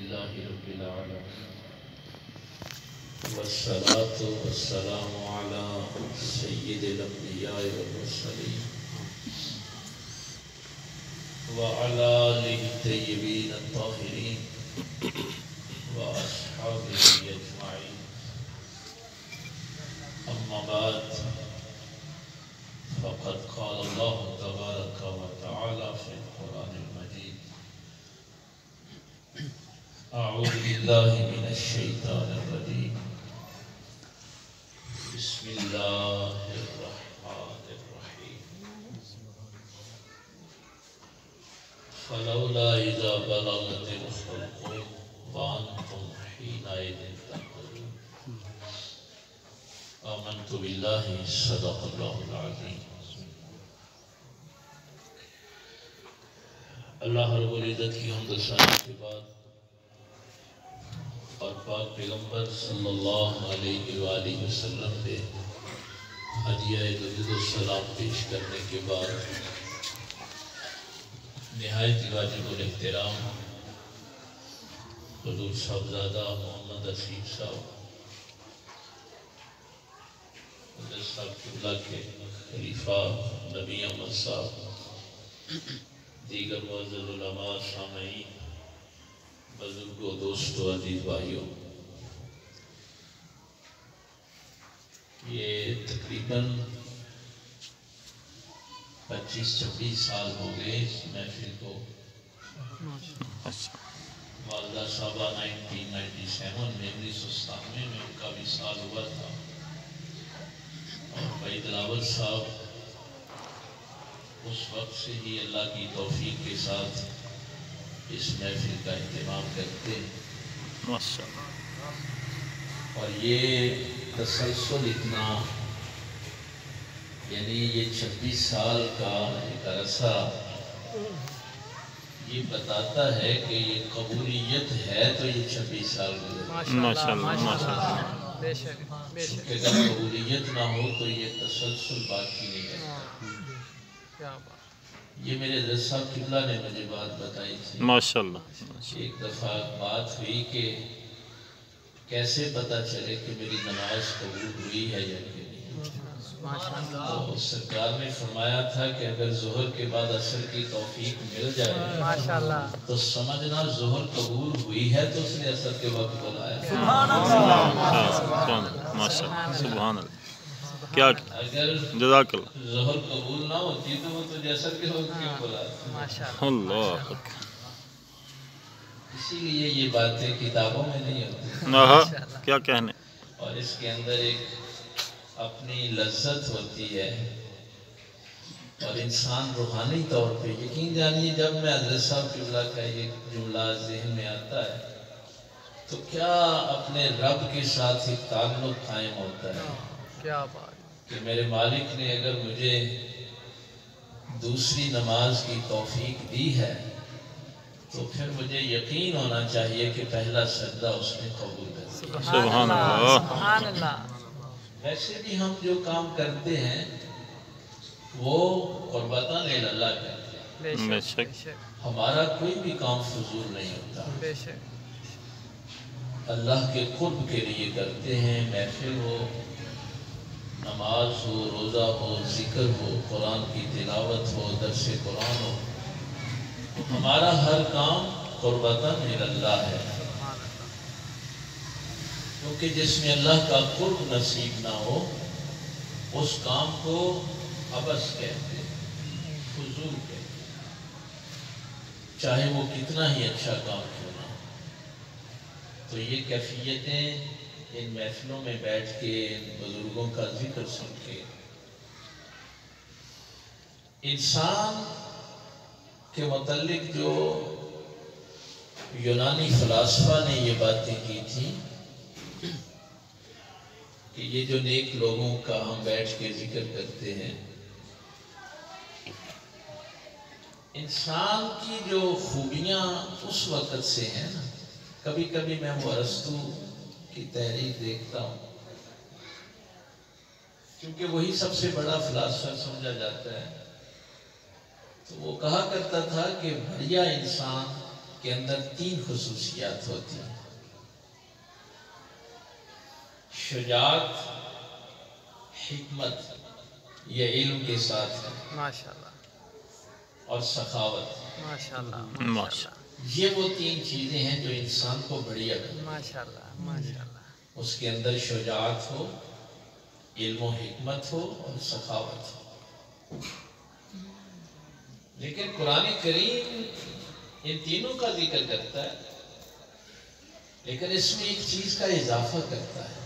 لله رب العالمين والصلاة والسلام على سيد الأنبياء والمرسلين وعلى آله الطيبين الطاهرين وأصحابه أجمعين. أما بعد، فقد قال الله تبارك وتعالى في القرآن المجيد: أعوذ بالله من الشيطان الرجيم، بسم الله الرحمن الرحيم. فلولا إذا بلغت الحلقوم وأنتم حينئذ تنظرون. آمنت بالله صدق الله العظيم. اللہ رب العزت کی حمد و ثنا کے بعد اور پاک پیغمبر صلی اللہ علیہ وآلہ وسلم پہ ہدیہ درود و سلام پیش کرنے کے بعد نہایت واجب الاحترام حضور صاحبزادہ محمد اسیف صاحب حضرت صاحب قبلہ کے خلیفہ نبی احمد صاحب، دیگر معزز علماء، سامعین، بزرگوں، دوستوں، عزیز بھائیوں، یہ تقریباً 25-26 سال ہو گئے اس محفل کو. والدہ صاحبہ 1997 میں 1997 میں ان کا بھی سال ہوا تھا، اور بھائی دلاور صاحب اس وقت سے ہی اللہ کی توفیق کے ساتھ اس محفل کا اہتمام کرتے ہیں. اور یہ تسلسل اتنا، یعنی یہ 26 سال کا ایک عرصہ یہ بتاتا ہے کہ یہ قبولیت ہے تو یہ 26 سال گزرے. کیونکہ اگر قبولیت نہ ہو تو یہ تسلسل باقی نہیں رہتا. یہ میرے حضرت صاحب قبلہ نے مجھے بات بتائی تھی. ماشاءاللہ. ایک دفعہ بات ہوئی کہ کیسے پتہ چلے کہ میری نماز قبول ہوئی ہے یا کہ نہیں. تو سرکار نے فرمایا تھا کہ اگر ظہر کے بعد عصر کی توفیق مل جائے تو سمجھنا ظہر قبول ہوئی ہے، تو اس نے عصر کے وقت بلایا. سبحان اللہ، سبحان اللہ. کیا اگر جزاک اللہ ظہر قبول نہ ہوتی تو وہ تجھے عصر کے وقت کیوں بلاتا؟ اللہ. اسی لیے یہ باتیں کتابوں میں نہیں ہوتی. کیا کہنے. اور اس کے اندر ایک اپنی لذت ہوتی ہے. اور انسان روحانی طور پہ یقین جانیے، جب میں حضرت صاحب قبلہ کا یہ جملہ ذہن میں آتا ہے تو کیا اپنے رب کے ساتھ ایک تعلق قائم ہوتا ہے. کیا بات کہ میرے مالک نے اگر مجھے دوسری نماز کی توفیق دی ہے تو پھر مجھے یقین ہونا چاہیے کہ پہلا سجدہ اس نے قبول کر لیا. سبحان اللہ. ویسے بھی ہم جو کام کرتے ہیں وہ قربتاً اللہ کرتے ہیں. ہمارا کوئی بھی کام فضول نہیں ہوتا، اللہ کے قرب کے لیے کرتے ہیں. محفل ہو، نماز ہو، روزہ ہو، ذکر ہو، قرآن کی تلاوت ہو، درس قرآن ہو، ہمارا ہر کام قربتاً اللہ ہے. کیونکہ جس میں اللہ کا قرب نصیب نہ ہو اس کام کو عبث کہتے ہیں، فضول کہتے ہیں، چاہے وہ کتنا ہی اچھا کام کیوں نہ ہو. تو یہ کیفیتیں ان محفلوں میں بیٹھ کے ان بزرگوں کا ذکر سن کے انسان کے متعلق جو یونانی فلاسفہ نے یہ باتیں کی تھی کہ یہ جو نیک لوگوں کا ہم بیٹھ کے ذکر کرتے ہیں، انسان کی جو خوبیاں اس وقت سے ہیں نا. کبھی کبھی میں وہ ارسطو کی تحریر دیکھتا ہوں، کیونکہ وہی سب سے بڑا فلاسفر سمجھا جاتا ہے. تو وہ کہا کرتا تھا کہ بڑھیا انسان کے اندر 3 خصوصیات ہوتی ہیں: شجاعت، حکمت، یہ علم کے ساتھ ہے، ماشاءاللہ، اور سخاوت، ماشاءاللہ، ماشاءاللہ، یہ وہ 3 چیزیں ہیں جو انسان کو بڑی عقل، ماشاءاللہ، ماشاءاللہ، اس کے اندر شجاعت ہو، علم و حکمت ہو، اور سخاوت ہو۔ لیکن قرآن کریم ان تینوں کا ذکر کرتا ہے، لیکن اس میں ایک چیز کا اضافہ کرتا ہے: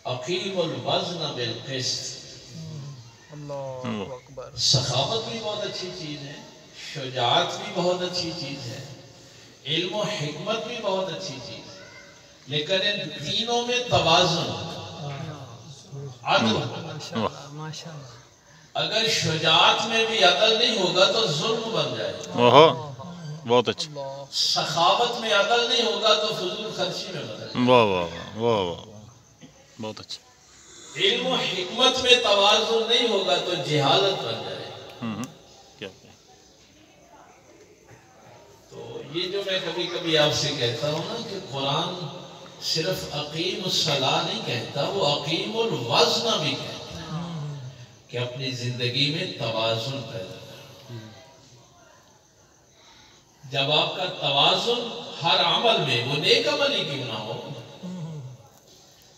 اقیم الوزن بالقسط۔ اللہ اکبر، سخاوت بھی بہت اچھی چیز ہے، شجاعت بھی بہت اچھی چیز ہے، علم و حکمت بھی بہت اچھی چیز ہے، لیکن ان تینوں میں توازن، عدل۔ ماشاءاللہ، ماشاءاللہ، اگر شجاعت میں بھی عدل نہیں ہوگا تو ظلم بن جائے گا، بہت اچھا، اللہ، سخاوت میں عدل نہیں ہوگا تو فضول خرچی میں بدل جائے واہ واہ واہ واہ واہ، بہت اچھا، گا، علم و حکمت میں توازن نہیں ہوگا تو جہالت بن جائے گا۔ کیا تو یہ جو میں کبھی کبھی آپ سے کہتا ہوں نا کہ قرآن صرف اقیم الصلاۃ نہیں کہتا، وہ اقیم الوزن بھی کہتا ہے کہ اپنی زندگی میں توازن پیدا کرو۔ جب آپ کا توازن ہر عمل میں، وہ نیک عمل ہی کیوں نہ ہو،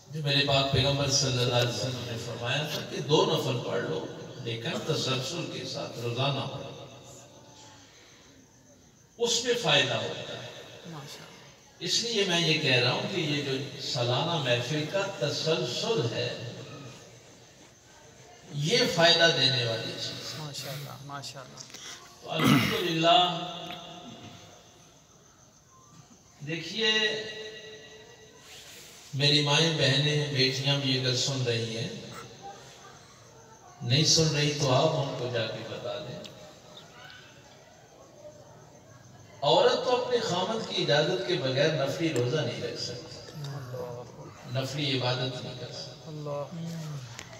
جو میرے پاک پیغمبر صلی اللہ علیہ وسلم نے فرمایا تھا کہ 2 نفل پڑھ لو، لیکن تسلسل کے ساتھ روزانہ پڑھو، اس میں فائدہ ہوتا ہے۔ اس لیے میں یہ کہہ رہا ہوں کہ یہ جو سالانہ محفل کا تسلسل ہے، یہ فائدہ دینے والی چیز ہے۔ ماشاءاللہ، ماشاءاللہ، تو الحمدللہ دیکھیے، میری مائیں، بہنیں، بیٹیاں بھی اگر سن رہی ہیں، نہیں سن رہی تو آپ ان کو جا کے بتا دیں، عورت تو اپنے خامد کی اجازت کے بغیر نفلی روزہ نہیں رکھ سکتی، نفلی عبادت نہیں کر سکتی، اللہ،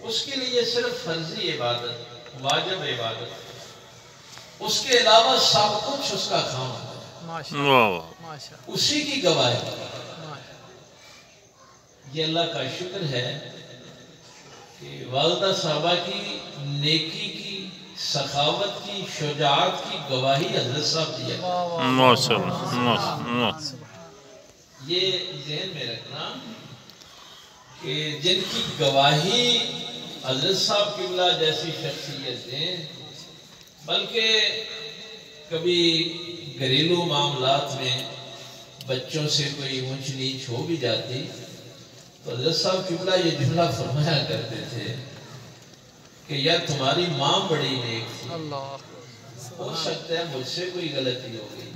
اس کے لیے صرف فرضی عبادت، واجب عبادت، اس کے علاوہ سب کچھ اس کا خامد ہے، ماشاءاللہ، ماشاءاللہ، اسی کی گواہی۔ یہ اللہ کا شکر ہے کہ والدہ صاحبہ کی نیکی کی، سخاوت کی، شجاعت کی گواہی حضرت صاحب دیا ہے۔ ماشاءاللہ، یہ ذہن میں رکھنا کہ جن کی گواہی حضرت صاحب قبلہ جیسی شخصیت دیں، بلکہ کبھی گھریلو معاملات میں بچوں سے کوئی اونچ نیچ ہو بھی جاتی تو حضرت صاحب قبلہ یہ جملہ فرمایا کرتے تھے کہ یار تمہاری ماں بڑی نیک تھی، اللہ، ہو سکتا ہے مجھ سے کوئی غلطی ہو گئی۔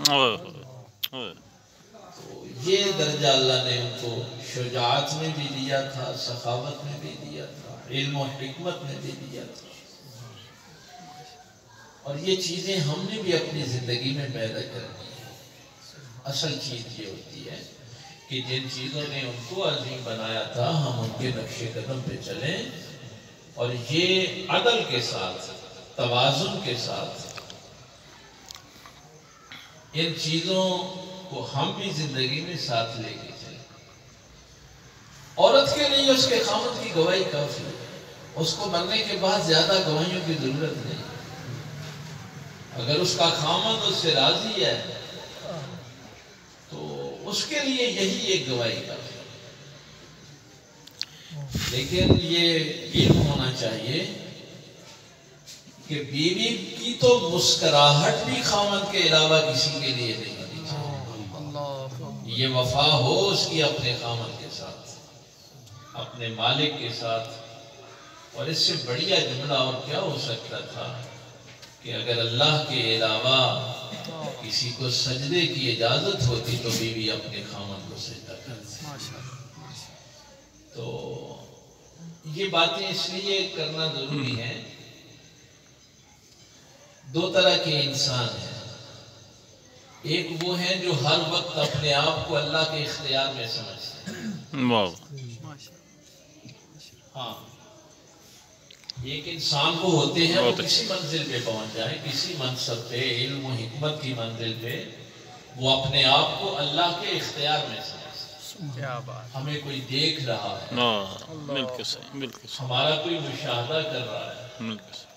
تو یہ درجہ اللہ نے ان کو شجاعت میں بھی دیا تھا، سخاوت میں بھی دیا تھا، علم و حکمت میں بھی دیا تھا، اور یہ چیزیں ہم نے بھی اپنی زندگی میں پیدا کرنی ہے۔ اصل چیز یہ ہوتی ہے کہ جن چیزوں نے ان کو عظیم بنایا تھا، ہم ان کے نقش قدم پہ چلیں، اور یہ عدل کے ساتھ، توازن کے ساتھ ان چیزوں کو ہم بھی زندگی میں ساتھ لے کے چلیں۔ عورت کے لیے اس کے خامد کی گواہی کافی ہے، اس کو مرنے کے بعد زیادہ گواہیوں کی ضرورت نہیں۔ اگر اس کا خامد اس سے راضی ہے تو اس کے لیے یہی ایک گواہی کافی ہے۔ لیکن یہ علم ہونا چاہیے کہ بیوی کی تو مسکراہٹ بھی خامد کے علاوہ کسی کے لیے نہیں ہونی چاہیے۔ یہ وفا ہو اس کی اپنے خامد کے ساتھ، اپنے مالک کے ساتھ، اور اس سے بڑھیا جملہ اور کیا ہو سکتا تھا کہ اگر اللہ کے علاوہ کسی کو سجدے کی اجازت ہوتی تو بیوی اپنے خامد کو سجدہ کرتی۔ تو یہ باتیں اس لیے کرنا ضروری ہے۔ 2 طرح کے انسان ہیں، ایک وہ ہیں جو ہر وقت اپنے آپ کو اللہ کے اختیار میں سمجھتے ہیں، ہاں، ایک انسان کو ہوتے ہیں وہ کسی منزل پہ پہنچ جائے، کسی منصب پہ، علم و حکمت کی منزل پہ، وہ اپنے آپ کو اللہ کے اختیار میں سمجھتا ہے۔ کیا بات، ہمیں کوئی دیکھ رہا ہے، بالکل صحیح، بالکل صحیح، ہمارا کوئی مشاہدہ کر رہا ہے، بالکل صحیح،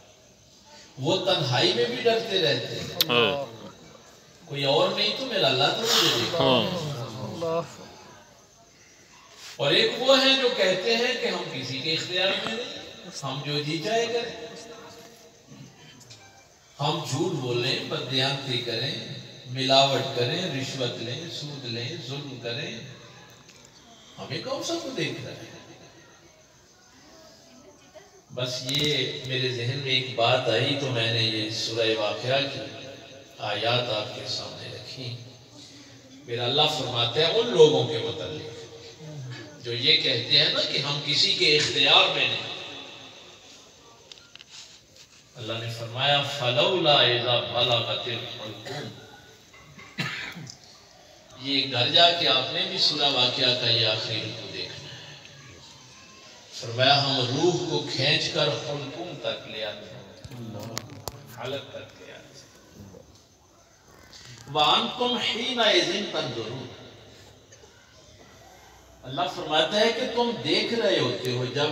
وہ تنہائی میں بھی ڈرتے رہتے ہیں، کوئی اور نہیں تو میرا اللہ تو مجھے دیکھ رہا ہے۔ اللہ، اور ایک وہ ہے جو کہتے ہیں کہ ہم کسی کے اختیار میں نہیں، ہم جو جی چاہے کریں، ہم جھوٹ بولیں، بددیانتی کریں، ملاوٹ کریں، رشوت لیں، سود لیں، ظلم کریں، ہمیں کون سا کو دیکھ رہا ہے؟ بس یہ میرے ذہن میں ایک بات آئی تو میں نے یہ سورہ واقعہ کی آیات آپ کے سامنے رکھی۔ میرا اللہ فرماتے ہیں ان لوگوں کے متعلق جو یہ کہتے ہیں نا کہ ہم کسی کے اختیار میں نہیں، اللہ نے فرمایا فَلَوْلَا إِذَا بَلَغَتِ الْحُلْقُومَ۔ یہ گھر جا کے آپ نے بھی سورہ واقعہ کا یہ آخری رکوع دیکھنا ہے۔ فرمایا ہم روح کو کھینچ کر حلقوم تک لے آتے ہیں، حلق تک لے آتے ہیں۔ وَأَنْتُمْ حِينَئِذٍ تَنْظُرُونَ۔ اللہ فرماتا ہے کہ تم دیکھ رہے ہوتے ہو، جب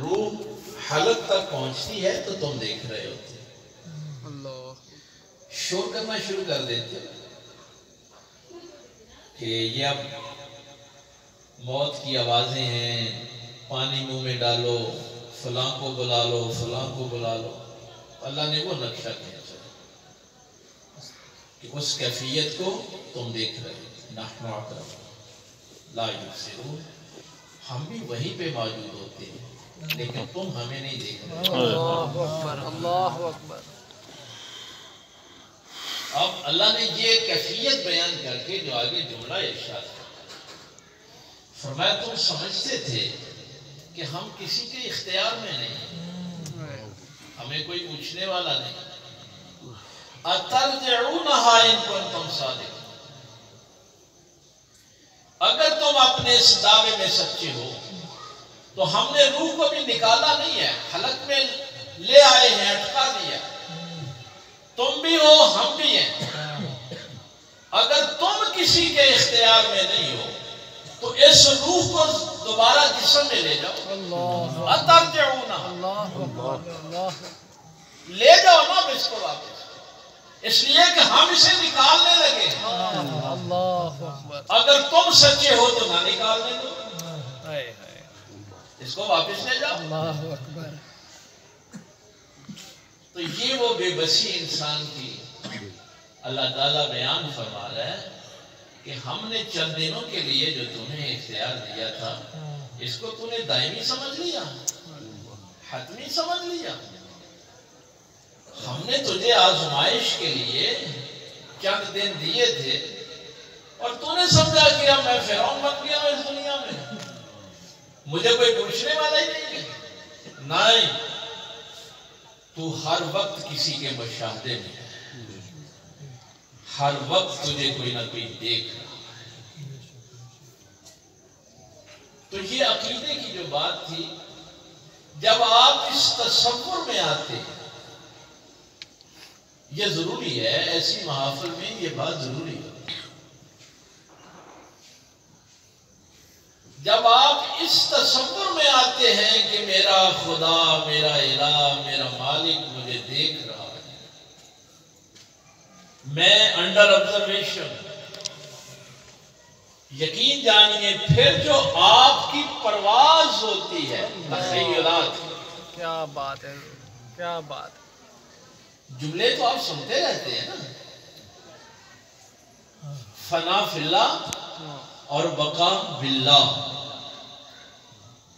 روح حلق تک پہنچتی ہے تو تم دیکھ رہے ہوتے ہو، اللہ، شور کرنا شروع کر دیتے ہو کہ یہ اب موت کی آوازیں ہیں، پانی منہ میں ڈالو، فلاں کو بلا لو، فلاں کو بلا لو۔ اللہ نے وہ نقشہ کھینچا کہ اس کیفیت کو تم دیکھ رہے ہو۔ نحن اقرب لا یبصرون، ہم بھی وہیں پہ موجود ہوتے ہیں لیکن تم ہمیں نہیں دیکھ رہے۔ اللہ اکبر، اللہ اکبر۔ اب اللہ نے یہ کیفیت بیان کر کے جو آگے جملہ ارشاد فرمایا تم سمجھتے تھے کہ ہم کسی کے اختیار میں نہیں، ہمیں کوئی پوچھنے والا نہیں۔ أَتَرْجِعُونَهَا إِن كُنتُمْ صَادِقِينَ، اگر تم اپنے اس دعوے میں سچے ہو تو ہم نے روح کو بھی نکالا نہیں ہے، حلق میں لے آئے ہیں، اٹکا دیا، تم بھی ہو ہم بھی ہیں۔ اگر تم کسی کے اختیار میں نہیں ہو تو اس روح کو دوبارہ جسم میں لے جاؤ۔ اترجعونہا، لے جاؤ نا اس کو واپس، اس لیے کہ ہم اسے نکالنے لگے ہیں۔ اللہ اکبر، اگر تم سچے ہو تو نہ نکالنے دو، ہائے ہائے، اس کو واپس لے جاؤ۔ اللہ اکبر۔ تو یہ وہ بے بسی انسان کی اللہ تعالیٰ بیان فرما رہا ہے کہ ہم نے چند دنوں کے لیے جو تمہیں اختیار دیا تھا اس کو تم نے دائمی سمجھ لیا، حتمی سمجھ لیا۔ ہم نے تجھے آزمائش کے لیے چند دن دیے تھے اور تو نے سمجھا کہ اب میں فرعون بن گیا اس دنیا میں، مجھے کوئی پوچھنے والا ہی نہیں ہے۔ نہیں، تو ہر وقت کسی کے مشاہدے میں ہے، ہر وقت تجھے کوئی نہ کوئی دیکھ رہا ہے۔ تو یہ عقیدے کی جو بات تھی، جب آپ اس تصور میں آتے ہیں، یہ ضروری ہے، ایسی محافل میں یہ بات ضروری ہے۔ جب آپ اس تصور میں آتے ہیں کہ میرا خدا، میرا الہ، میرا مالک مجھے دیکھ رہا ہے، میں انڈر آبزرویشن، یقین جانیے پھر جو آپ کی پرواز ہوتی ہے تخیلات، کیا بات ہے، کیا بات۔ جملے تو آپ سنتے رہتے ہیں نا، فنا فی اللہ اور بقا باللہ،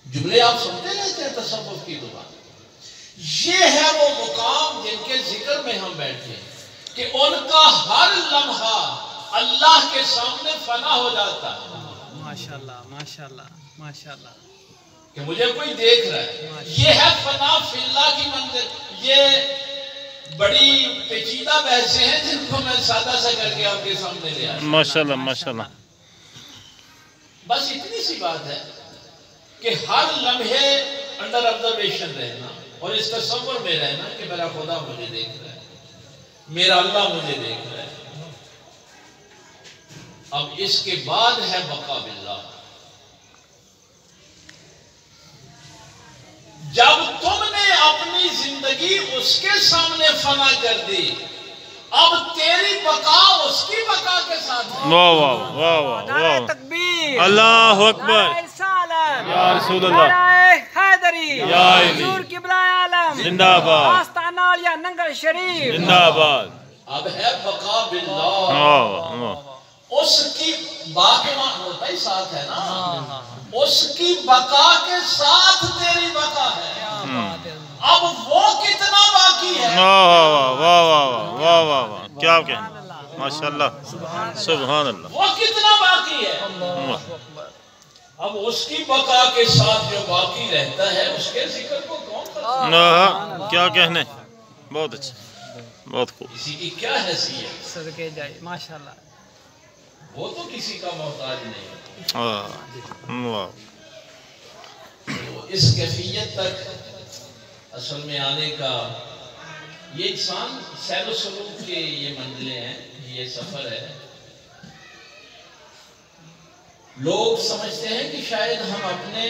جملے آپ سنتے رہتے ہیں تصوف کی زبان۔ یہ ہے وہ مقام جن کے ذکر میں ہم بیٹھے ہیں کہ ان کا ہر لمحہ اللہ کے سامنے فنا ہو جاتا ہے۔ ماشاءاللہ، ماشاءاللہ، ماشاءاللہ، کہ مجھے کوئی دیکھ رہا ہے، یہ ہے فنا فی اللہ کی منزل۔ یہ بڑی پیچیدہ بحثیں ہیں جن کو میں سادہ سا کر کے آپ کے سامنے لے آیا۔ ماشاءاللہ، ماشاءاللہ۔ بس اتنی سی بات ہے کہ ہر لمحے انڈر آبزرویشن رہنا اور اس تصور میں رہنا کہ میرا خدا مجھے دیکھ رہا ہے، میرا اللہ مجھے دیکھ رہا ہے۔ اب اس کے بعد ہے بقا باللہ. جب تم نے اپنی زندگی اس کے سامنے فنا کر دی، اب تیری بقا اس کی بقا کے ساتھ ہے. واہ واہ واہ واہ نعرہ واہ. تکبیر، اللہ اکبر. نعرہ رسالت، یا رسول اللہ. نعرہ حیدری، یا علی. حضور قبلہ عالم زندہ آباد. آستانہ عالیہ ننگل شریف. زندہ آباد. اب ہے بقا باللہ. واہ واہ. اس کی باقی ہوتا ہی ساتھ ہے نا، اس کی بقا کے ساتھ تیری بقا ہے. اب وہ کتنا باقی ہے. واہ واہ واہ واہ واہ واہ واہ. کیا کہنا، ماشاء اللہ، سبحان اللہ. وہ کتنا باقی ہے. اب اس کی بقا کے ساتھ جو باقی رہتا ہے اس کے ذکر کو کون کرتا ہے. کیا کہنے. بہت اچھا، بہت خوب. کسی کی کیا حیثیت، صدقے جائے ماشاءاللہ. وہ تو کسی کا محتاج نہیں. واہ. تو اس کیفیت تک اصل میں آنے کا یہ انسان سیر و سلوک کے یہ منزلیں ہیں، یہ سفر ہے. لوگ سمجھتے ہیں کہ شاید ہم اپنے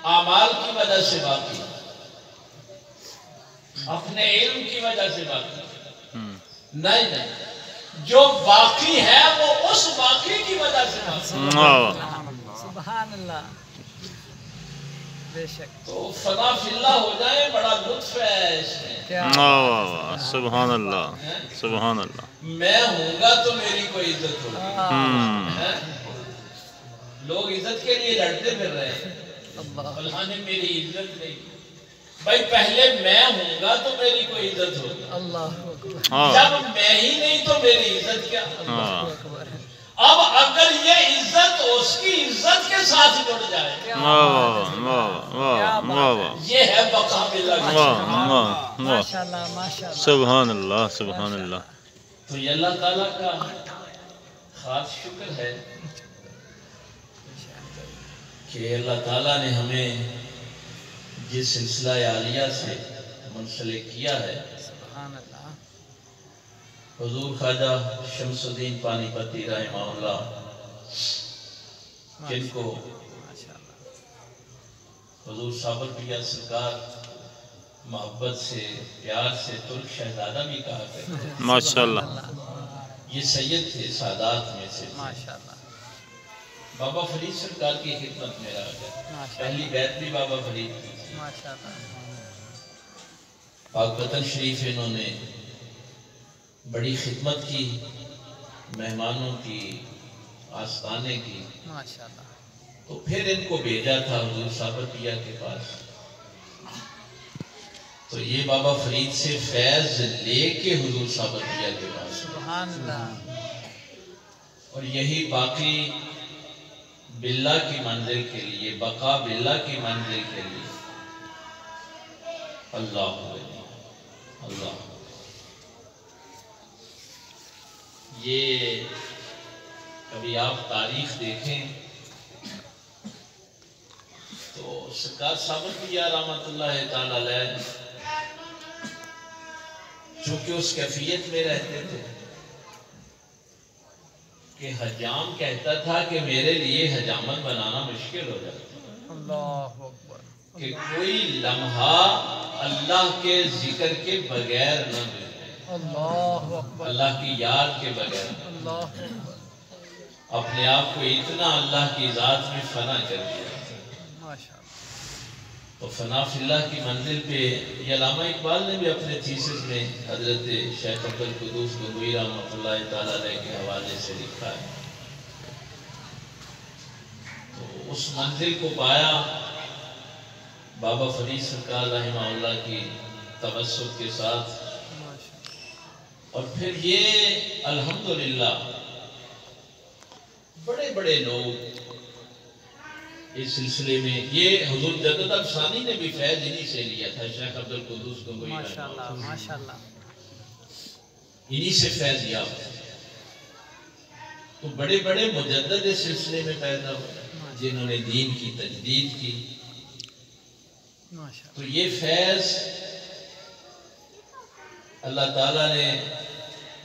اعمال کی وجہ سے باقی، اپنے علم کی وجہ سے باقی. نہیں نہیں، جو باقی ہے وہ اس باقی کی وجہ سے باقی. سبحان اللہ. بے شک. تو فنا فی اللہ ہو جائے، بڑا لطف ہے اس میں. سبحان اللہ، سبحان اللہ. میں ہوں گا تو میری کوئی عزت ہوگی. لوگ عزت کے لیے لڑتے پھر رہے ہیں، اللہ نے میری عزت نہیں. بھائی پہلے میں ہوں گا تو میری کوئی عزت ہوگی. جب میں ہی نہیں تو میری عزت کیا. اب اگر یہ عزت اس کی عزت کے ساتھ جڑ جائے، یہ ہے بقا باللہ. ماشاءاللہ ماشاءاللہ. سبحان اللہ، سبحان اللہ. تو یہ اللہ تعالیٰ کا خاص شکر ہے کہ اللہ تعالیٰ نے ہمیں جس سلسلہ عالیہ سے منسلک کیا ہے، حضور خواجہ شمس الدین پانی پتی رحمہ اللہ، جن کو حضور صابر پیا سرکار محبت سے، پیار سے ترک شہزادہ بھی کہا کرتے ہیں. ماشاءاللہ. یہ سید تھے سادات میں سے. ماشاءاللہ. بابا فرید سرکار کی خدمت میں رہا گیا. پہلی بیعت بھی بابا فرید کی تھی. پاک وطن شریف انہوں نے بڑی خدمت کی، مہمانوں کی، آستانے کی. تو پھر ان کو بھیجا تھا حضور صابر پیا کے پاس. تو یہ بابا فرید سے فیض لے کے حضور صابر پیا کے پاس. سبحان اللہ. اور یہی باقی باللہ کی منزل کے لیے، بقا باللہ کی منزل کے لیے اللہ اللہ. یہ کبھی آپ تاریخ دیکھیں تو سرکار صابر پیا رحمت اللہ تعالی علیہ چونکہ اس کیفیت میں رہتے تھے کہ حجام کہتا تھا کہ میرے لیے حجامت بنانا مشکل ہو جاتا. اللہ اکبر. کہ کوئی لمحہ اللہ کے ذکر کے بغیر نہ ملے، اللہ اکبر. اللہ کی یاد کے بغیر. اللہ اکبر. اپنے آپ کو اتنا اللہ کی ذات میں فنا کر دیا. تو فنا فی اللہ کی منزل پہ یہ علامہ اقبال نے بھی اپنے تھیسس میں حضرت شیخ عبدالقدوس گنگوئی رحمۃ اللہ تعالیٰ علیہ کے حوالے سے لکھا ہے. تو اس منزل کو پایا بابا فرید سرکار رحمہ اللہ کی توسط کے ساتھ. اور پھر یہ الحمدللہ بڑے بڑے لوگ اس سلسلے میں، یہ حضور جدد افسانی نے بھی فیض انہی سے لیا تھا، شیخ عبدالقدوس گنگوئی ماشاءاللہ ماشاءاللہ. انہی سے فیض یافتہ. تو بڑے بڑے مجدد اس سلسلے میں پیدا ہوئے جنہوں نے دین کی تجدید کی. تو یہ فیض اللہ تعالیٰ نے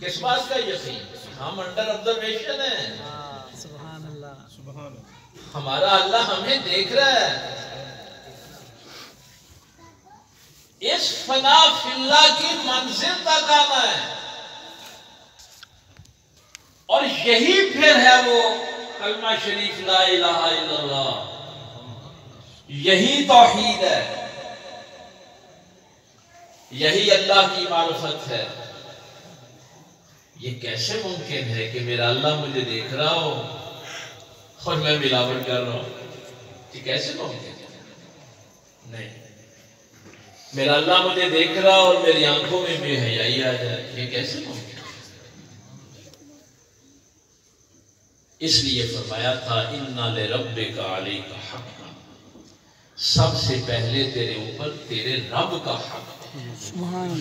کس بات کا یقین؟ ہم انڈر آبزرویشن ہیں، سبحان اللہ، ہمارا اللہ ہمیں دیکھ رہا ہے۔ اس فنا فی اللہ کی منزل تک آنا ہے، اور یہی پھر ہے وہ کلمہ شریف لا الہ الا اللہ، یہی توحید ہے، یہی اللہ کی معرفت ہے۔ یہ کیسے ممکن ہے کہ میرا اللہ مجھے دیکھ رہا ہو اور میں ملاوٹ کر رہا ہوں؟ یہ کیسے ممکن ہے؟ نہیں، میرا اللہ مجھے دیکھ رہا اور میری آنکھوں میں بے حیائی آ جائے، یہ کیسے ممکن ہے؟ اس لیے فرمایا تھا اِنَّ لِرَبِّكَ عَلَيْكَ حَقًّا، سب سے پہلے تیرے اوپر تیرے رب کا حق ہے۔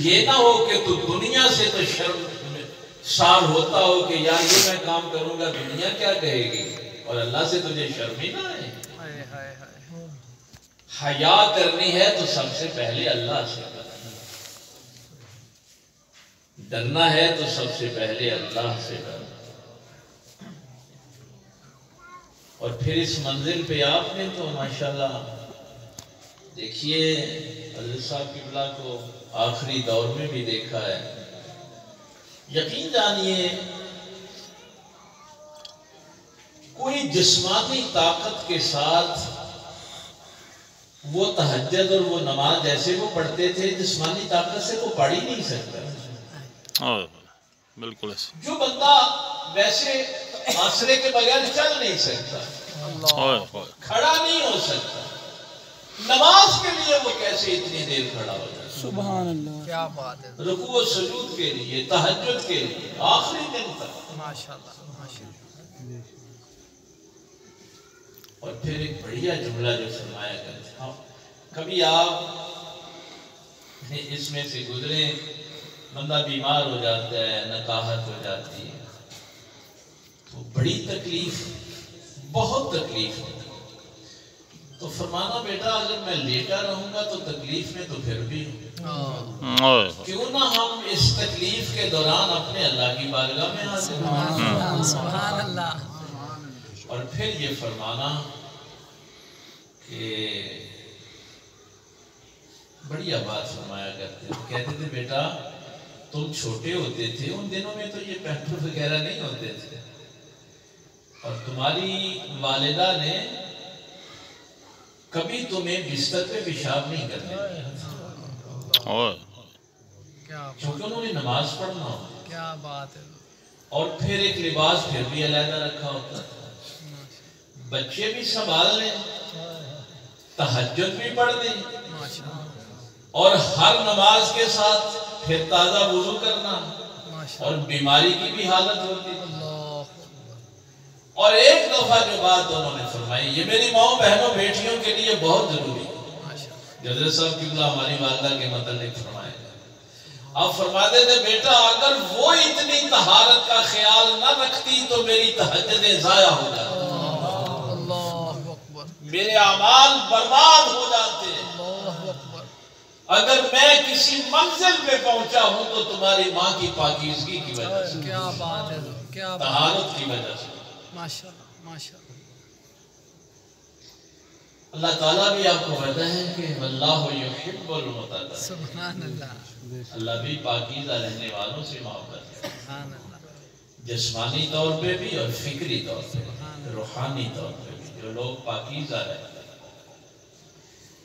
یہ نہ ہو کہ تو دنیا سے تو شرمسار ہوتا ہو کہ یار یہ میں کام کروں گا دنیا کیا کہے گی، اور اللہ سے تجھے شرم ہی نہ آئے۔ حیا کرنی ہے تو سب سے پہلے اللہ سے کرنا، ڈرنا ہے تو سب سے پہلے اللہ سے ڈرنا۔ اور پھر اس منزل پہ آپ نے تو ماشاءاللہ دیکھیے حضرت صاحب قبلہ کو آخری دور میں بھی دیکھا ہے۔ یقین جانیے کوئی جسمانی طاقت کے ساتھ وہ تہجد اور وہ نماز جیسے وہ پڑھتے تھے، جسمانی طاقت سے وہ پڑھ ہی نہیں سکتا۔ بالکل ایسے جو بندہ ویسے آسرے کے بغیر چل نہیں سکتا، کھڑا نہیں ہو سکتا، نماز کے لیے وہ کیسے اتنی دیر کھڑا ہو جائے؟ سبحان اللہ، کیا بات ہے، رکوع و سجود کے لیے، تہجد کے لیے، آخری دن تک۔ ماشاءاللہ ماشاءاللہ۔ اور پھر ایک بڑھیا جملہ جو فرمایا کرتے ہیں، کبھی آپ اس میں سے گزرے، بندہ بیمار ہو جاتا ہے، نکاہت ہو جاتی ہے تو بڑی تکلیف، بہت تکلیف ہوتی ہے، تو فرمانا بیٹا اگر میں لیٹا رہوں گا تو تکلیف میں تو پھر بھی ہوں، کیوں نہ ہم اس تکلیف کے دوران اپنے اللہ کی بارگاہ میں حاضر ہوں۔ سبحان اللہ۔ اور پھر یہ فرمانا کہ بڑی بات فرمایا کرتے ہیں، کہتے تھے بیٹا تم چھوٹے ہوتے تھے، ان دنوں میں تو یہ پیمپر وغیرہ نہیں ہوتے تھے، اور تمہاری والدہ نے کبھی تمہیں بستر پہ پیشاب نہیں کرنے دیا، کیونکہ انہوں نے نماز پڑھنا ہوتا، کیا بات ہے، اور پھر ایک لباس پھر بھی علیحدہ رکھا ہوتا تھا، بچے بھی سنبھال لیں، تہجد بھی پڑھ دیں، اور ہر نماز کے ساتھ پھر تازہ وضو کرنا، اور بیماری کی بھی حالت ہوتی تھی۔ اور ایک دفعہ جو بات انہوں نے فرمائی، یہ میری ماؤں بہنوں بیٹیوں کے لیے بہت ضروری ہے، حضرت صاحب قبلہ ہماری والدہ کے متعلق فرمائے گا، آپ فرماتے تھے بیٹا اگر وہ اتنی طہارت کا خیال نہ رکھتی تو میری تہجدیں ضائع ہو جاتی، میرے اعمال برباد ہو جاتے، اگر میں کسی منزل پہ پہنچا ہوں تو تمہاری ماں کی پاکیزگی کی وجہ سے، کیا بات ہے، کیا طہارت کی وجہ سے۔ ماشاءاللہ ماشاءاللہ۔ اللہ تعالیٰ بھی آپ کو پتہ ہے کہ اللہ یحب المتطہرین، سبحان اللہ، اللہ بھی پاکیزہ رہنے والوں سے محبت ہے، سبحان اللہ، جسمانی طور پہ بھی اور فکری طور پہ، روحانی طور پہ بھی۔ جو لوگ پاکیزہ رہتے ہیں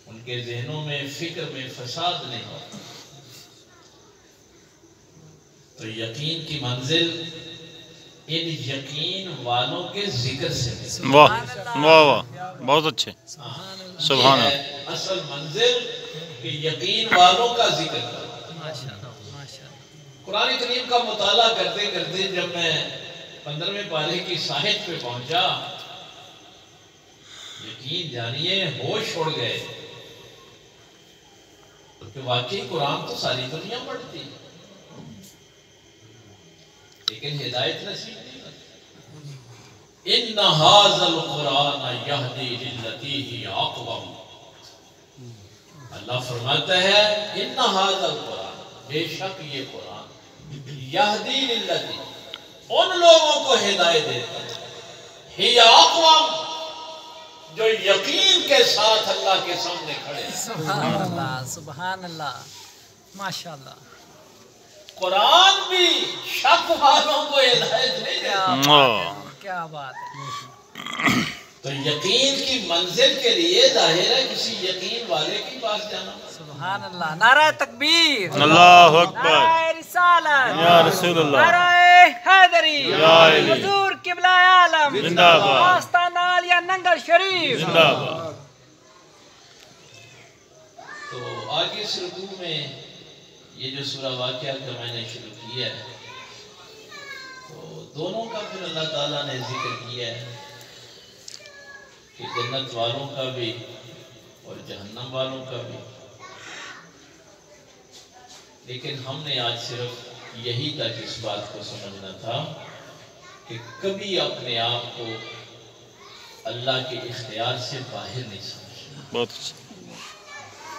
ان کے ذہنوں میں فکر میں فساد نہیں ہوتا، تو یقین کی منزل ان یقین والوں کے ذکر سے ملتی، واہ واہ واہ، بہت اچھے، سبحان اللہ۔ اصل منزل کہ یقین والوں کا ذکر کرنا۔ قرآن کریم کا مطالعہ کرتے کرتے جب میں 15ویں پارے کی ساحت پہ پہنچا، یقین جانیے ہوش اڑ گئے کہ واقعی قرآن تو ساری دنیا پڑھتی ہے لیکن ہدایت نصیب نہیں ہوتی۔ ان ھذا القرآن یہدی للتی ہی اقوم، اللہ فرماتا ہے ان ھذا القرآن، بے شک یہ قرآن یہدی للذی، ان لوگوں کو ہدایت دیتا ہے، ہی اقوام، جو یقین کے ساتھ اللہ کے سامنے کھڑے ہیں۔ سبحان اللہ، سبحان اللہ، ماشاءاللہ۔ قرآن بھی شک والوں کو ہدایت نہیں دیتا۔ کیا بات ہے۔ تو یقین کی منزل کے لیے ظاہر ہے کسی یقین والے کے پاس جانا۔ سبحان اللہ، نعرہ تکبیر، اللہ اکبر، نعرہ رسالت، یا رسول اللہ، نعرہ حیدری، یا علی، حضور قبلہ عالم، زندہ باد، آستانہ عالیہ ننگل شریف، زندہ باد۔ تو آگے اس رکوع میں یہ جو سورہ واقعہ کا میں نے شروع کیا ہے، تو دونوں کا پھر اللہ تعالیٰ نے ذکر کیا ہے کہ جنت والوں کا بھی اور جہنم والوں کا بھی، لیکن ہم نے آج صرف یہی تک اس بات کو سمجھنا تھا کہ کبھی اپنے آپ کو اللہ کے اختیار سے باہر نہیں سمجھنا۔ بہت اچھا۔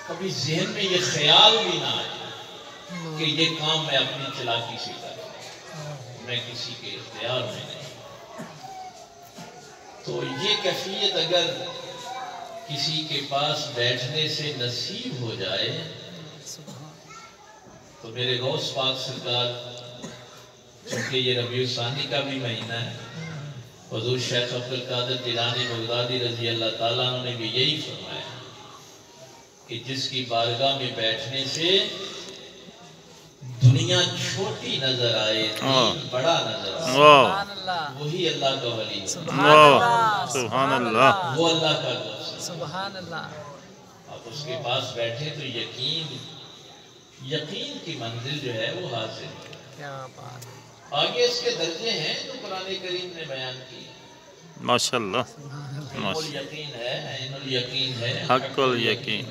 کبھی ذہن میں یہ خیال بھی نہ آئے کہ یہ کام میں اپنی چلاکی سے کر رہا ہوں، میں کسی کے اختیار میں نہیں۔ تو یہ کیفیت اگر کسی کے پاس بیٹھنے سے نصیب ہو جائے تو میرے غوث پاک سرکار، چونکہ یہ ربیع الثانی کا بھی مہینہ ہے، حضور شیخ عبدالقادر جیلانی بغدادی رضی اللہ تعالیٰ عنہ نے بھی یہی فرمایا کہ جس کی بارگاہ میں بیٹھنے سے دنیا چھوٹی نظر آئے، دین بڑا نظر آئے، سبحان اللہ، وہی اللہ کا ولی ہے، سبحان اللہ، سبحان اللہ، وہ اللہ کا دوست ہے۔ سبحان اللہ۔ آپ اس کے پاس بیٹھے تو یقین کی منزل جو ہے وہ حاصل ہے۔ کیا بات ہے۔ آگے اس کے درجے ہیں جو قرآن کریم نے بیان کی۔ ماشاءاللہ، علم الیقین ہے، عین الیقین ہے، حق الیقین،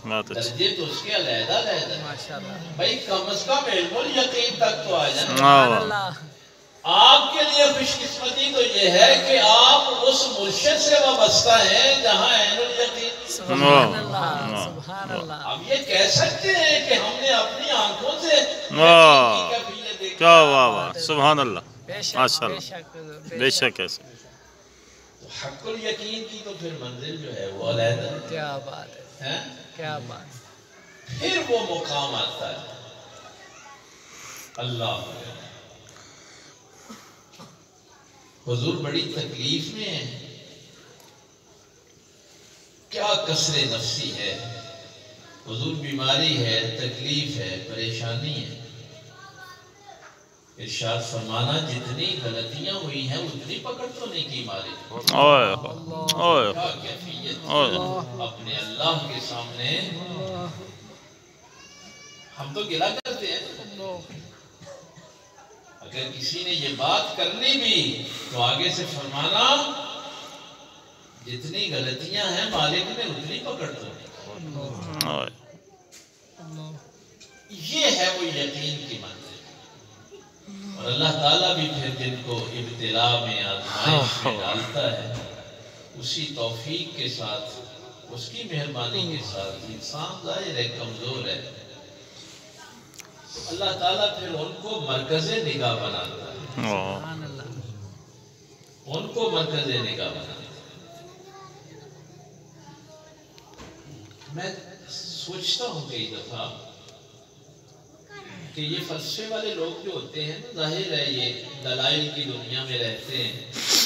بہت اچھا۔ درجے تو اس کے علیحدہ علیحدہ ہیں۔ ماشاءاللہ، بھائی کم از کم علم الیقین تک تو آ جائیں۔ سبحان اللہ، آپ کے لیے خوش قسمتی تو یہ ہے کہ آپ اس مرشد سے وابستہ ہیں جہاں عین الیقین۔ سبحان اللہ، سبحان اللہ۔ اب یہ کہہ سکتے ہیں کہ ہم نے اپنی آنکھوں سے کیا واہ واہ، سبحان اللہ، بے شک، ماشاءاللہ، بے شک، بے شک ایسے۔ تو حق الیقین کی تو پھر منزل جو ہے وہ علیحدہ ہے۔ کیا بات ہے، کیا بات ہے۔ پھر وہ مقام آتا ہے اللہ، حضور بڑی تکلیف میں ہے، کیا کسر نفسی ہے، حضور بیماری ہے، تکلیف ہے، پریشانی ہے۔ ارشاد فرمانا جتنی غلطیاں ہوئی ہیں اتنی پکڑ تو نہیں کی ماری۔ اوئے اوئے کیا کیفیت اوئے، اپنے اللہ کے سامنے ہم تو گلا کرتے ہیں۔ اگر کسی نے یہ بات کرنی بھی تو آگے سے فرمانا جتنی غلطیاں ہیں مالک نے اتنی پکڑ تو نہیں۔ اوئے، یہ ہے وہ یقین کی منزل۔ اور اللہ تعالیٰ بھی پھر جن کو ابتلا میں آزمائش میں ڈالتا ہے اسی توفیق کے ساتھ، اس کی مہربانی کے ساتھ، انسان ظاہر ہے کمزور ہے، اللہ تعالیٰ پھر ان کو مرکز نگاہ بناتا ہے، سبحان اللہ، ان کو مرکز نگاہ بناتا ہے۔ میں سوچتا ہوں کئی دفعہ کہ یہ فلسفے والے لوگ جو ہوتے ہیں ظاہر ہے یہ دلائل کی دنیا میں رہتے ہیں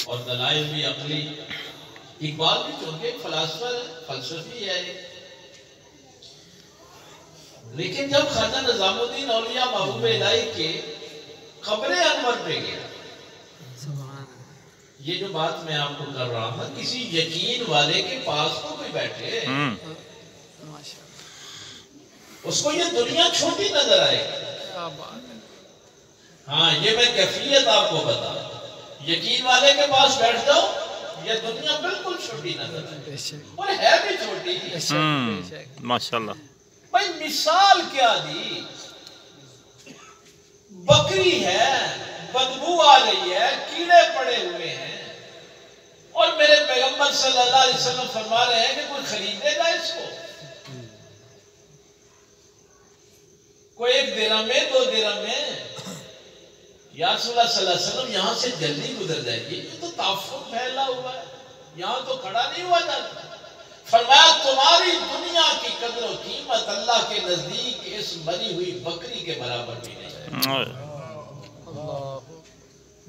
اور دلائل بھی عقلی، اقبال بھی چونکہ ایک فلسفہ ہے، فلسفی ہے، لیکن جب خواجہ نظام الدین اولیاء محبوب الہی کے قبر انور پہ گیا، یہ جو بات میں آپ کو کر رہا ہوں کسی یقین والے کے پاس تو کوئی بیٹھے اس کو یہ دنیا چھوٹی نظر آئے گی۔ ہاں یہ میں کیفیت آپ کو بتا رہا ہوں، یقین والے کے پاس بیٹھ جاؤ یہ دنیا بالکل چھوٹی نظر آئے اور ہے بھی چھوٹی۔ ماشاءاللہ، بھائی مثال کیا دی، بکری ہے، بدبو آ رہی ہے، کیڑے پڑے ہوئے ہیں اور میرے پیغمبر صلی اللہ علیہ وسلم فرما رہے ہیں کہ کوئی خریدے گا اس کو؟ کوئی 1 درہم میں 2 درہم میں یا رسول اللہ صلی اللہ علیہ وسلم یہاں سے جلدی گزر جائیے، یہ تو تعفن پھیلا ہوا ہے، یہاں تو کھڑا نہیں ہوا جاتا۔ فرمایا تمہاری دنیا کی قدر و قیمت اللہ کے نزدیک اس مری ہوئی بکری کے برابر بھی نہیں ہے۔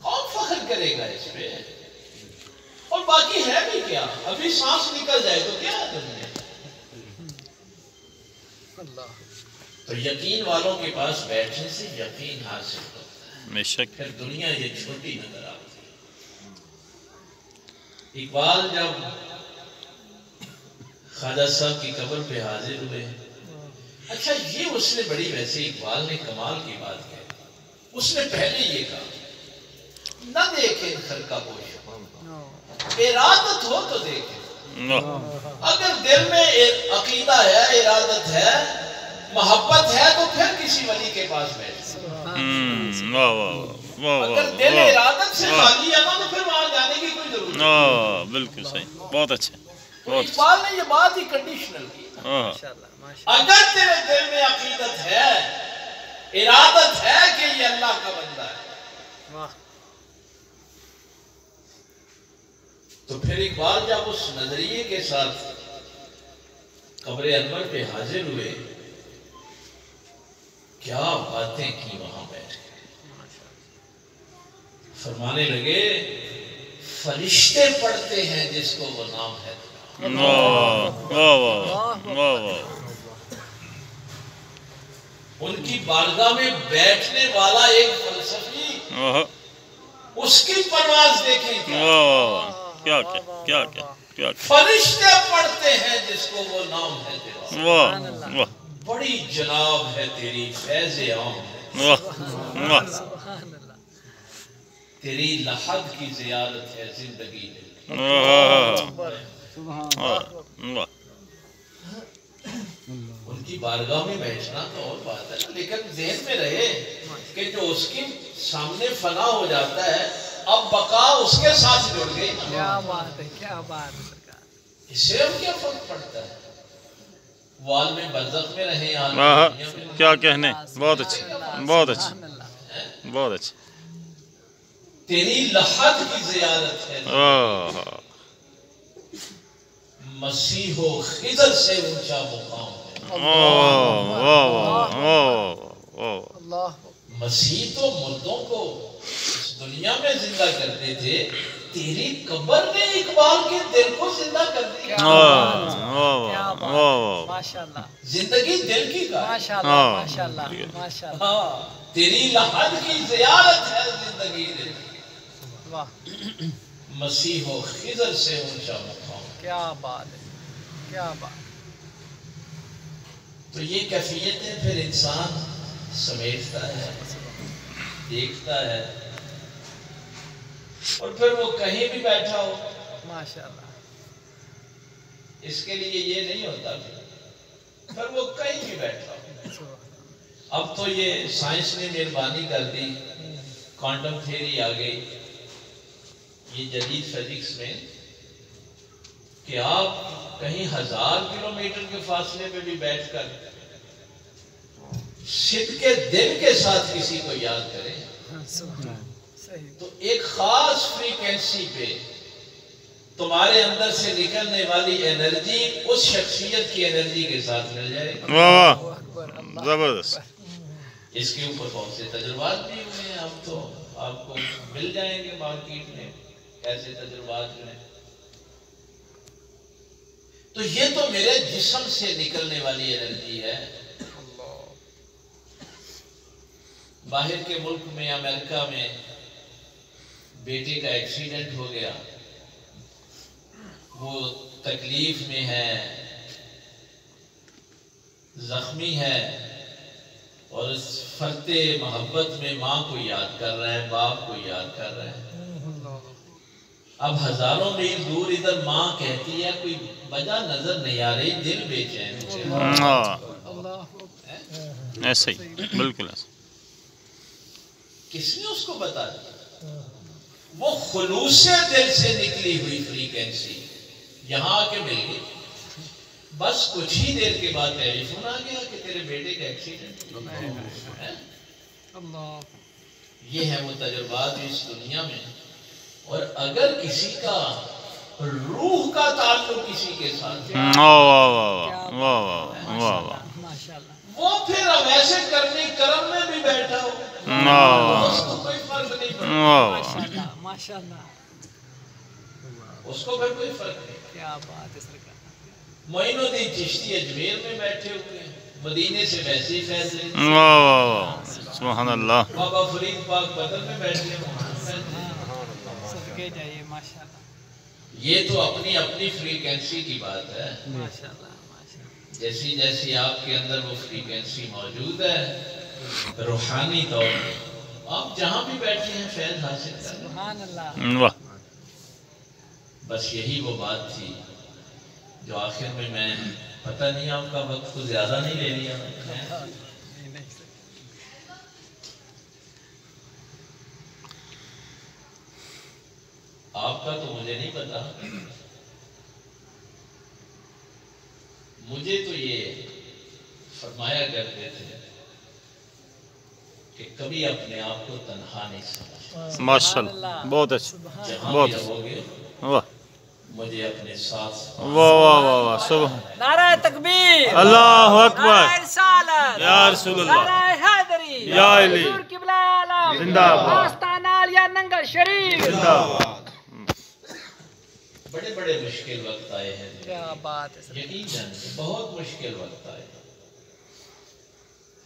کون فخر کرے گا اس پہ؟ اور باقی ہے بھی کیا؟ ابھی سانس نکل جائے تو کیا ہے دنیا؟ تو یقین والوں کے پاس بیٹھنے سے یقین حاصل ہوتا ہے، پھر دنیا یہ چھوٹی نظر آتی ہے۔ اقبال جب خواجہ صاحب کی قبر پہ حاضر ہوئے، اچھا یہ اس نے بڑی، ویسے اقبال نے کمال کی بات کہی، اس نے پہلے یہ کہا نہ دیکھیں خرقہ پوش، ارادت ہو تو دیکھیں۔ اگر دل میں عقیدہ ہے، ارادت ہے، محبت ہے تو پھر کسی ولی کے پاس بیٹھے۔ اگر دل ارادت سے خالی ہے تو پھر وہاں جانے کی کوئی ضرورت نہیں۔ بالکل صحیح، بہت اچھا۔ اقبال نے یہ بات ہی کنڈیشنل کی، اگر تیرے دل میں عقیدت ہے، ارادت ہے کہ یہ اللہ کا بندہ ہے، تو پھر اقبال جب اس نظریے کے ساتھ قبر انور پہ حاضر ہوئے، کیا باتیں کی وہاں بیٹھ کے، فرمانے لگے فرشتے پڑھتے ہیں جس کو وہ نام ہے۔ ان کی بارگاہ میں بیٹھنے والا ایک فلسفی، اس کی پرواز دیکھیں کیا فرشتے پڑھتے ہیں جس کو وہ نام ہے تیرا، بڑی جناب ہے تیری فیض عام ہے، تیری لحد کی زیارت ہے زندگی میں۔ ان کی بارگاہ میں بیٹھنا تو اور بات ہے، لیکن ذہن میں رہے کہ جو اس کے سامنے فنا ہو جاتا ہے، اب بقا اس کے ساتھ جڑ گئی۔ کیا بات ہے، کیا بات ہے سرکار، اس سے اب کیا فرق پڑتا ہے؟ وہ عالم برزخ میں رہے، کیا کہنے، بہت اچھا، بہت اچھا، بہت اچھا۔ تیری لحد کی زیارت ہے، مسیح و خضر سے اونچا مقام ہے۔ مسیح تو مردوں کو اس دنیا میں زندہ کرتے تھے، تیری قبر نے اقبال کے دل کو زندہ کر دیا۔ زندگی دل کی کا، ماشاءاللہ، تیری لحد کی زیارت ہے زندگی دل کی، مسیح و خضر سے اونچا مقام۔ کیا بات ہے، کیا بات۔ تو یہ کیفیتیں پھر انسان سمیٹتا ہے، دیکھتا ہے، اور پھر وہ کہیں بھی بیٹھا ہو، ماشاءاللہ، اس کے لیے یہ نہیں ہوتا، پھر وہ کہیں بھی بیٹھا ہو۔ اب تو یہ سائنس نے مہربانی کر دی، کوانٹم تھیوری آ گئی، یہ جدید فزکس میں، کہ آپ کہیں 1000 کلومیٹر کے فاصلے پہ بھی بیٹھ کر صدق کے دل کے ساتھ کسی کو یاد کریں تو ایک خاص فریکوینسی پہ تمہارے اندر سے نکلنے والی انرجی اس شخصیت کی انرجی کے ساتھ مل جائے گی۔ زبردست۔ اس کے اوپر بہت سے تجربات بھی ہوئے ہیں، اب تو آپ کو مل جائیں گے مارکیٹ میں ایسے تجربات جو ہیں۔ تو یہ تو میرے جسم سے نکلنے والی انرجی ہے۔ باہر کے ملک میں، امریکہ میں بیٹے کا ایکسیڈنٹ ہو گیا، وہ تکلیف میں ہے، زخمی ہے، اور اس فرتے محبت میں ماں کو یاد کر رہا ہے، باپ کو یاد کر رہا ہے۔ اب ہزاروں میل دور ادھر ماں کہتی ہے، کوئی وجہ نظر نہیں آ رہی، دل بے چین ہے۔ ایسے ہی، بالکل ایسے۔ کس نے اس کو بتا دیا؟ وہ خلوص دل سے نکلی ہوئی فریکوینسی یہاں آ کے مل گئی۔ بس کچھ ہی دیر کے بعد ٹیلی فون آ گیا کہ تیرے بیٹے کا ایکسیڈنٹ۔ یہ ہے وہ تجربات اس دنیا میں. اور اگر کسی کا روح کا تعلق کسی کے ساتھ وہ پھر ویسے کرنی کرم میں بھی بیٹھا ہو اس کو کوئی فرق نہیں پڑتا. ماشاءاللہ اس کو پھر کوئی فرق نہیں. کیا بات ہے سرکار. معین الدین چشتی اجمیر میں بیٹھے ہوئے ہیں, مدینے سے ویسے ہی فیض لیتے. سبحان اللہ. بابا فرید پاک بدر میں بیٹھے ہیں. صدقے جائیے ماشاءاللہ. یہ تو اپنی اپنی فریکوینسی کی بات ہے. ماشاءاللہ جیسی جیسی آپ کے اندر وہ فریکوینسی موجود ہے روحانی طور پر آپ جہاں بھی بیٹھے ہیں فیض حاصل کریں. سبحان اللہ. بس یہی وہ بات تھی جو آخر میں پتہ نہیں آپ کا وقت کو زیادہ نہیں لے لیا. آپ کا تو مجھے نہیں پتا. مجھے تو یہ فرمایا کرتے تھے کہ کبھی اپنے آپ کو تنہا نہیں سمجھنا. ماشاءاللہ بہت اچھا. جہاں بھی رہوگے مجھے اپنے ساتھ. واہ واہ واہ واہ. سبحان. نعرہ تکبیر. اللہ اکبر. نعرہ رسالت. یا رسول اللہ. نعرہ حیدری. یا علی. حضور قبلہ عالم. زندہ باد. آستانہ عالیہ ننگل شریف. زندہ باد. بڑے بڑے مشکل وقت آئے ہیں. کیا بات ہے. یقیناً بہت مشکل وقت آئے.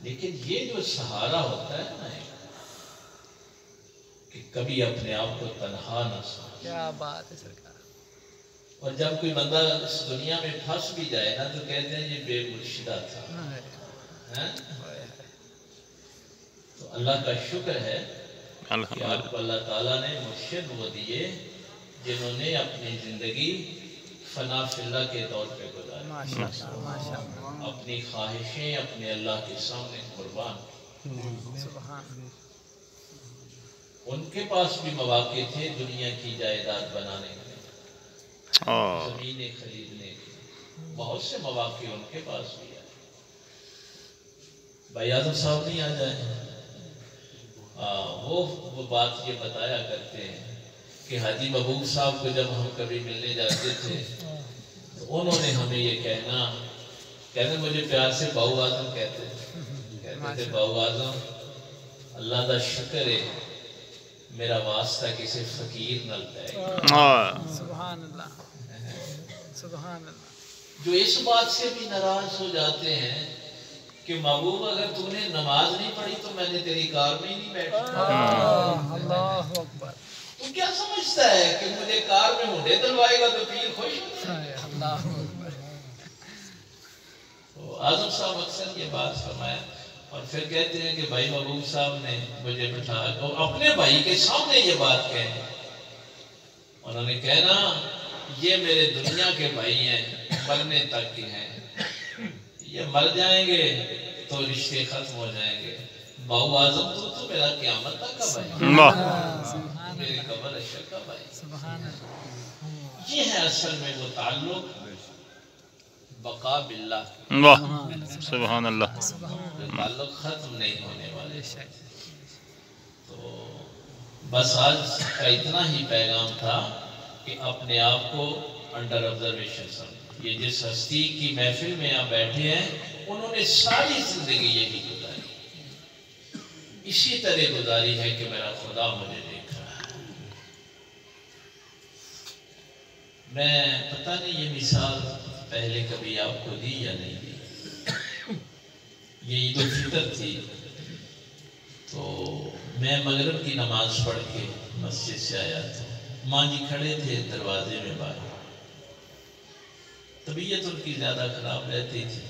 لیکن یہ جو سہارا ہوتا ہے نا کہ کبھی اپنے آپ کو تنہا نہ سمجھ. کیا بات ہے سرکار. اور جب کوئی بندہ اس دنیا میں پھنس بھی جائے نا تو کہتے ہیں یہ بے مرشدہ تھا. تو اللہ کا شکر ہے کہ آپ کو اللہ تعالیٰ نے مرشد وہ دیے جنہوں نے اپنی زندگی فنا فی اللہ کے طور پہ گزاری. اپنی خواہشیں اپنے اللہ کے سامنے قربان. ان کے پاس بھی مواقع تھے دنیا کی جائیداد بنانے کے, زمینیں خریدنے کے, بہت سے مواقع ان کے پاس بھی آئے. بھائی اعظم صاحب نہیں آ جائیں. وہ بات یہ بتایا کرتے ہیں کہ حاجی محبوب صاحب کو جب ہم کبھی ملنے جاتے تھے تو انہوں نے ہمیں یہ کہتے مجھے پیار سے باؤ اعظم کہتے تھے. باؤ اعظم اللہ دا شکر ہے میرا واسطہ کسی فقیر نہ لگائے. سبحان اللہ. سبحان اللہ. جو اس بات سے بھی ناراض ہو جاتے ہیں کہ محبوب اگر تو نے نماز نہیں پڑھی تو میں نے تیری کار میں ہی نہیں بیٹھا. اللہ اکبر. تو کیا سمجھتا ہے کہ مجھے کار میں مونڈے دلوائے گا تو پیر خوش ہوتا ہے. اللہ اکبر. اعظم صاحب اکثر یہ بات فرمایا اور پھر کہتے ہیں کہ بھائی محبوب صاحب نے مجھے بٹھا اور اپنے بھائی کے سامنے یہ بات کہی. انہوں نے کہنا یہ میرے دنیا کے بھائی ہیں, مرنے تک کے ہیں, یہ مر جائیں گے تو رشتے ختم ہو جائیں گے. باؤ اعظم تو میرا قیامت تک کا بھائی, میرے قبر اشر کا بھائی. یہ ہے اصل میں وہ تعلق بقا باللہ. سبحان اللہ. تعلق ختم نہیں ہونے والے. تو بس آج کا اتنا ہی پیغام تھا کہ اپنے آپ کو انڈر آبزرویشن سمجھیں. یہ جس ہستی کی محفل میں آپ بیٹھے ہیں انہوں نے ساری زندگی یہی گزاری, اسی طرح گزاری ہے کہ میرا خدا مجھے دیکھ رہا ہے. میں پتہ نہیں یہ مثال پہلے کبھی آپ کو دی یا نہیں دی. یہ عید الفطر تھی تو میں مغرب کی نماز پڑھ کے مسجد سے آیا تھا. ماں جی کھڑے تھے دروازے میں باہر. طبیعت ان کی زیادہ خراب رہتی تھی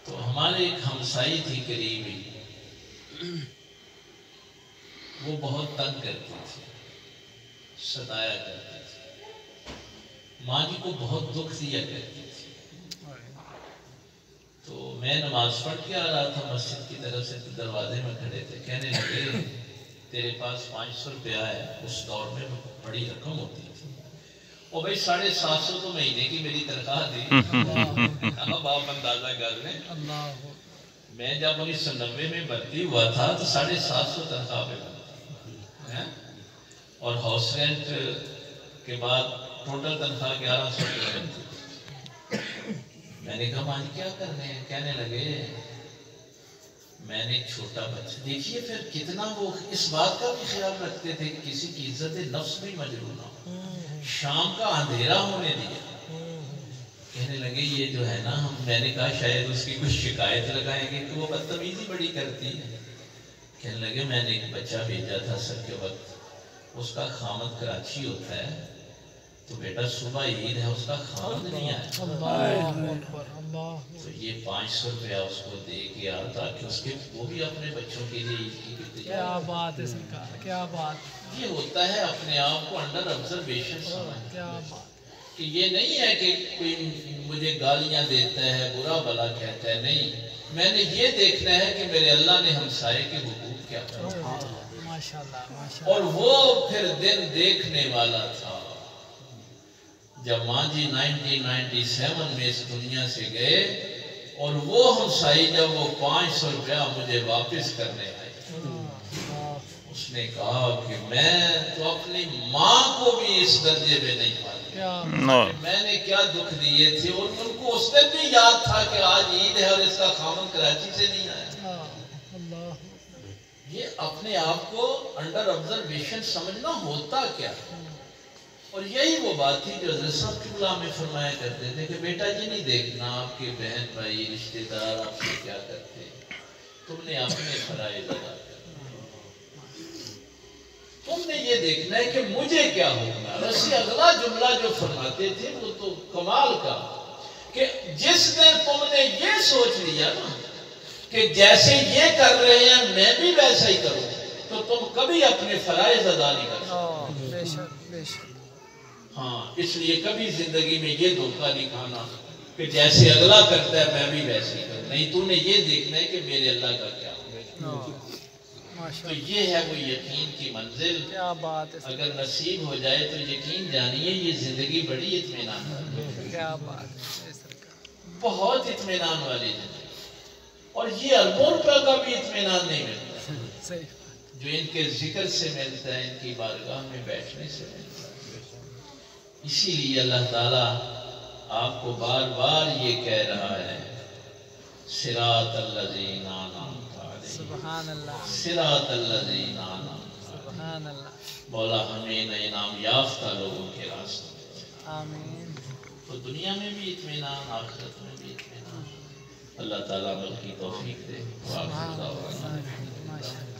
تو ہمارے ایک ہمسائی تھی قریبی, وہ بہت تنگ کرتی تھی, ستایا کرتی تھی, ماں جی کو بہت دکھ دیا کرتی تھی. تو میں نماز پڑھ کے آ رہا تھا مسجد کی طرف سے, دروازے میں کھڑے تھے. کہنے لگے تیرے پاس 500 روپیہ ہے. اس دور میں بڑی رقم ہوتی تھی. اور بھائی 750 تو مہینے کی میری تنخواہ تھی. اب آپ اندازہ کر لیں. میں جب 1990 میں بھرتی ہوا تھا تو 750 تنخواہ پہ بنتی ہے، اور ہاؤس رینٹ کے بعد ٹوٹل تنخواہ 1100 روپے بنتی۔ میں نے کہا مان کیا کر رہے ہیں؟ کہنے لگے میں نے ایک چھوٹا بچہ، دیکھیے پھر کتنا وہ اس بات کا بھی خیال رکھتے تھے کہ کسی کی عزت نفس بھی مجروح نہ ہو، شام کا اندھیرا ہونے دیا۔ کہنے لگے یہ جو ہے نا، میں نے کہا شاید اس کی کچھ شکایت لگائیں گے کہ وہ بدتمیزی بڑی کرتی ہے۔ کہنے لگے میں نے ایک بچہ بھیجا تھا سر کے وقت، اس کا خامد کراچی ہوتا ہے، تو بیٹا صبح عید ہے، اس کا خامد نہیں آیا، تو یہ 500 روپیہ اس کو دے کے آ تاکہ اس کے وہ بھی اپنے بچوں کے لیے عید کی تیاری۔ کیا بات ہے سرکار، کیا بات، یہ ہوتا ہے اپنے آپ کو انڈر آبزرویشن سمجھنا، کیا بات، کہ یہ نہیں ہے کہ کوئی مجھے گالیاں دیتا ہے، برا بلا کہتا ہے، نہیں، میں نے یہ دیکھنا ہے کہ میرے اللہ نے ہمسائے کے حقوق کیا کیا، ماشاءاللہ ماشاءاللہ۔ اور وہ پھر دن دیکھنے والا تھا جب ماں جی 1997 میں اس دنیا سے گئے، اور وہ ہمسائی جب وہ 500 روپیہ مجھے واپس کرنے آئے، اس نے کہا کہ میں تو اپنی ماں کو بھی اس درجے پہ نہیں پاتی، میں نے کیا دکھ دیے تھے، اور ان کو اس دن بھی یاد تھا کہ آج عید ہے اور اس کا خامن کراچی سے نہیں آیا۔ یہ اپنے آپ کو انڈر آبزرویشن سمجھنا ہوتا کیا، اور یہی وہ بات تھی جو حضرت صاحب قبلہ میں فرمایا کرتے تھے کہ بیٹا یہ نہیں دیکھنا آپ کے بہن بھائی رشتہ دار آپ سے کیا کرتے، تم نے اپنے فرائض ادا کرنے، تم نے یہ دیکھنا ہے کہ مجھے کیا ہوگا۔ ویسے اگلا جملہ جو فرماتے تھے وہ تو کمال کا، کہ جس دن تم نے یہ سوچ لیا نا کہ جیسے یہ کر رہے ہیں میں بھی ویسا ہی کروں، تو تم کبھی اپنے فرائض ادا نہیں کر سکتے۔ بے شک بے شک، ہاں، اس لیے کبھی زندگی میں یہ دھوکہ نہیں کھانا کہ جیسے اگلا کرتا ہے میں بھی ویسے ہی کروں، نہیں، تو نے یہ دیکھنا ہے کہ میرے اللہ کا کیا ہوگا۔ تو یہ ہے وہ یقین کی منزل، کیا بات ہے، اگر نصیب ہو جائے تو یقین جانیے یہ زندگی بڑی اطمینان والی، کیا بات ہے سرکار، بہت اطمینان والی زندگی، اور یہ اربوں روپے کا بھی اطمینان نہیں ملتا صحیح، جو ان کے ذکر سے ملتا ہے، ان کی بارگاہ میں بیٹھنے سے ملتا ہے۔ اسی لیے اللہ تعالیٰ آپ کو بار بار یہ کہہ رہا ہے، صراط الذین انعمت علیہم، سبحان اللہ، صراط الذین انعمت، سبحان اللہ، مولا ہمیں انعام یافتہ لوگوں کے راستے، آمین، تو دنیا میں بھی اطمینان، آخرت میں بھی اطمینان، اللہ تعالیٰ مل کی توفیق دے۔ سبحان اللہ، ماشاء اللہ۔